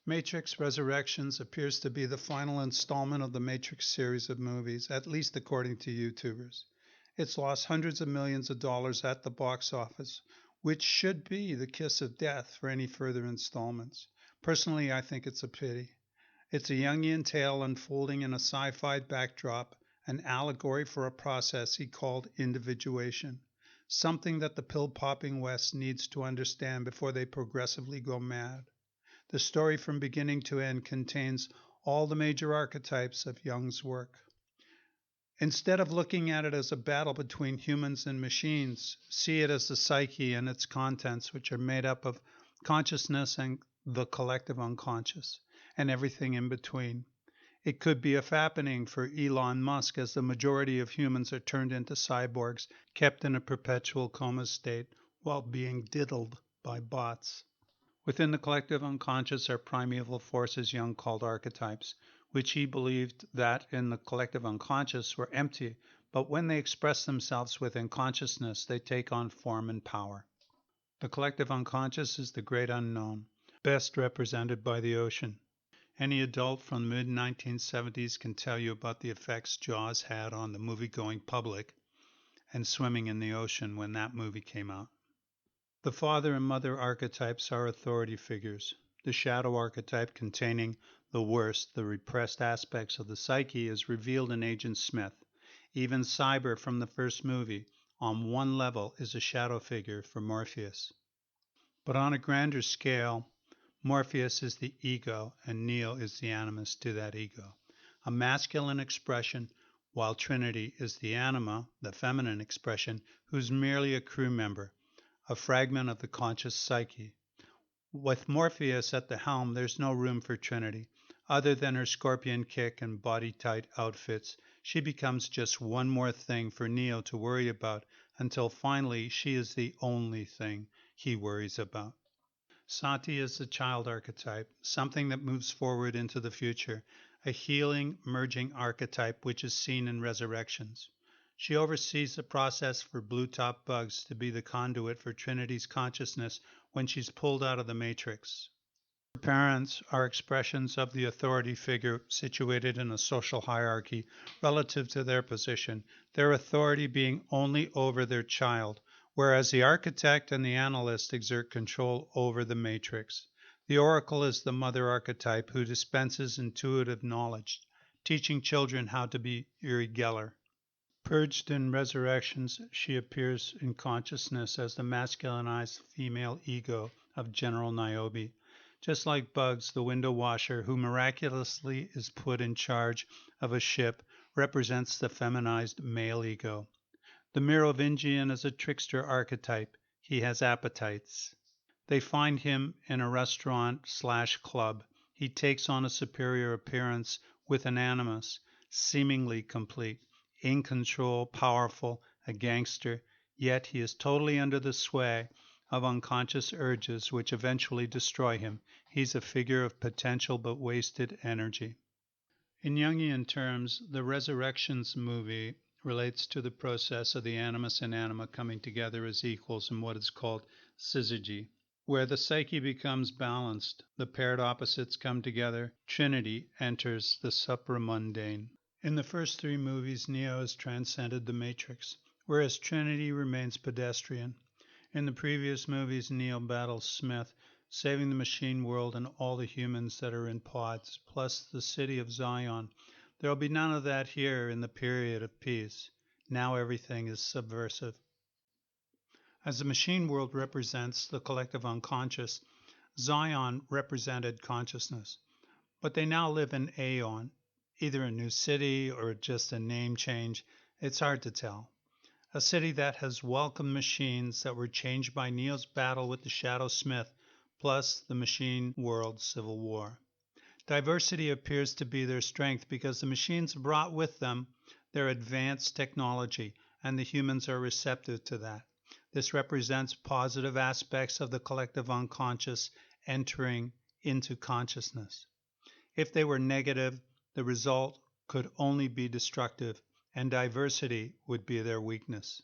Matrix Resurrections appears to be the final installment of the Matrix series of movies, at least according to YouTubers. It's lost hundreds of millions of dollars at the box office, which should be the kiss of death for any further installments. Personally, I think it's a pity. It's a Jungian tale unfolding in a sci-fi backdrop, an allegory for a process he called individuation, something that the pill-popping West needs to understand before they progressively go mad. The story from beginning to end contains all the major archetypes of Jung's work. Instead of looking at it as a battle between humans and machines, see it as the psyche and its contents, which are made up of consciousness and the collective unconscious, and everything in between. It could be a fappening for Elon Musk as the majority of humans are turned into cyborgs, kept in a perpetual coma state while being diddled by bots. Within the collective unconscious are primeval forces Jung called archetypes, which he believed that in the collective unconscious were empty, but when they express themselves within consciousness, they take on form and power. The collective unconscious is the great unknown, best represented by the ocean. Any adult from the mid-1970s can tell you about the effects Jaws had on the movie-going public and swimming in the ocean when that movie came out. The father and mother archetypes are authority figures. The shadow archetype containing the worst, the repressed aspects of the psyche is revealed in Agent Smith. Even Cyber from the first movie, on one level, is a shadow figure for Morpheus. But on a grander scale, Morpheus is the ego and Neo is the animus to that ego, a masculine expression, while Trinity is the anima, the feminine expression, who's merely a crew member, a fragment of the conscious psyche. With Morpheus at the helm, there's no room for Trinity. Other than her scorpion kick and body-tight outfits, she becomes just one more thing for Neo to worry about until finally she is the only thing he worries about. Sati is the child archetype, something that moves forward into the future, a healing, merging archetype which is seen in Resurrections. She oversees the process for blue-top bugs to be the conduit for Trinity's consciousness when she's pulled out of the Matrix. Her parents are expressions of the authority figure situated in a social hierarchy relative to their position, their authority being only over their child, whereas the architect and the analyst exert control over the matrix. The oracle is the mother archetype who dispenses intuitive knowledge, teaching children how to be Uri Geller. Purged in Resurrections, she appears in consciousness as the masculinized female ego of General Niobe. Just like Bugs, the window washer, who miraculously is put in charge of a ship, represents the feminized male ego. The Merovingian is a trickster archetype. He has appetites. They find him in a restaurant/club. He takes on a superior appearance with an animus, seemingly complete, in control, powerful, a gangster, yet he is totally under the sway of unconscious urges which eventually destroy him. He's a figure of potential but wasted energy. In Jungian terms, the Resurrections movie relates to the process of the animus and anima coming together as equals in what is called syzygy, where the psyche becomes balanced, the paired opposites come together, Trinity enters the supramundane. In the first three movies, Neo has transcended the Matrix, whereas Trinity remains pedestrian. In the previous movies, Neo battles Smith, saving the machine world and all the humans that are in pods, plus the city of Zion. There will be none of that here in the period of peace. Now everything is subversive. As the machine world represents the collective unconscious, Zion represented consciousness. But they now live in Aeon, either a new city or just a name change. It's hard to tell. A city that has welcomed machines that were changed by Neo's battle with the Shadow Smith, plus the machine world civil war. Diversity appears to be their strength because the machines brought with them their advanced technology, and the humans are receptive to that. This represents positive aspects of the collective unconscious entering into consciousness. If they were negative, the result could only be destructive, and diversity would be their weakness.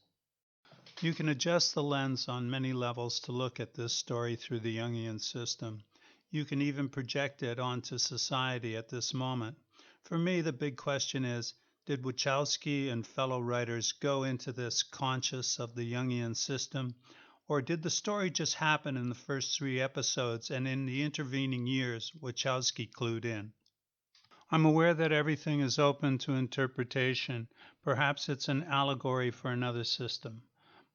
You can adjust the lens on many levels to look at this story through the Jungian system. You can even project it onto society at this moment. For me, the big question is, did Wachowski and fellow writers go into this conscious of the Jungian system, or did the story just happen in the first 3 episodes and in the intervening years Wachowski clued in? I'm aware that everything is open to interpretation. Perhaps it's an allegory for another system.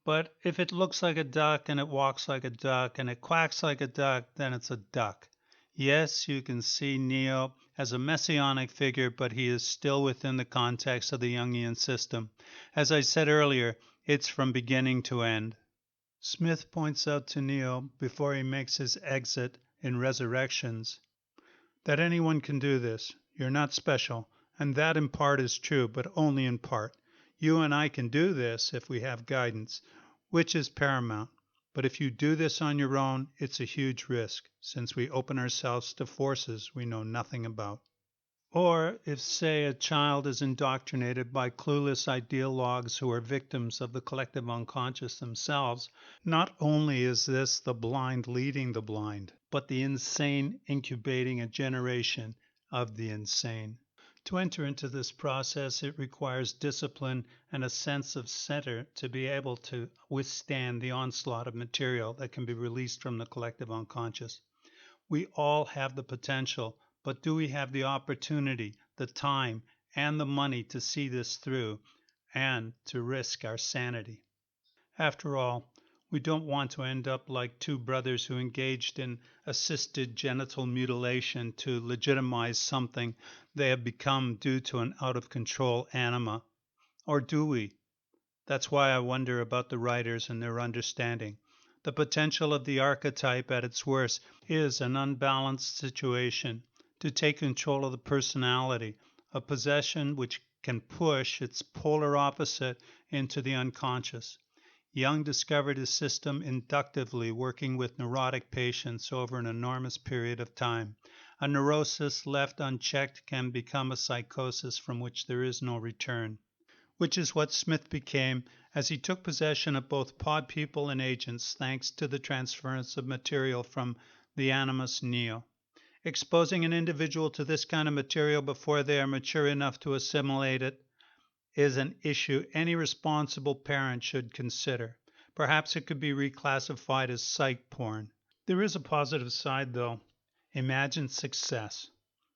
But if it looks like a duck and it walks like a duck and it quacks like a duck, then it's a duck. Yes, you can see Neo as a messianic figure, but he is still within the context of the Jungian system. As I said earlier, it's from beginning to end. Smith points out to Neo, before he makes his exit in Resurrections, that anyone can do this. You're not special, and that in part is true, but only in part. You and I can do this if we have guidance, which is paramount. But if you do this on your own, it's a huge risk, since we open ourselves to forces we know nothing about. Or if, say, a child is indoctrinated by clueless ideologues who are victims of the collective unconscious themselves, not only is this the blind leading the blind, but the insane incubating a generation of the insane. To enter into this process, it requires discipline and a sense of center to be able to withstand the onslaught of material that can be released from the collective unconscious. We all have the potential, but do we have the opportunity, the time, and the money to see this through and to risk our sanity? After all, we don't want to end up like 2 brothers who engaged in assisted genital mutilation to legitimize something they have become due to an out-of-control anima. Or do we? That's why I wonder about the writers and their understanding. The potential of the archetype at its worst is an unbalanced situation to take control of the personality, a possession which can push its polar opposite into the unconscious. Jung discovered his system inductively working with neurotic patients over an enormous period of time. A neurosis left unchecked can become a psychosis from which there is no return, which is what Smith became as he took possession of both pod people and agents thanks to the transference of material from the animus neo. Exposing an individual to this kind of material before they are mature enough to assimilate it is an issue any responsible parent should consider. Perhaps it could be reclassified as psych porn. There is a positive side, though. Imagine success.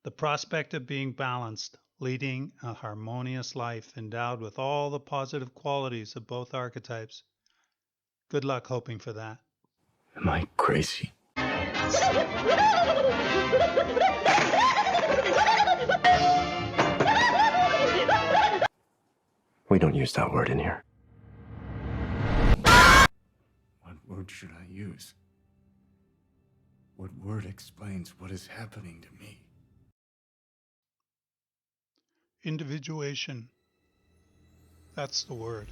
The prospect of being balanced, leading a harmonious life endowed with all the positive qualities of both archetypes. Good luck hoping for that. Am I crazy? We don't use that word in here. What word should I use? What word explains what is happening to me? Individuation. That's the word.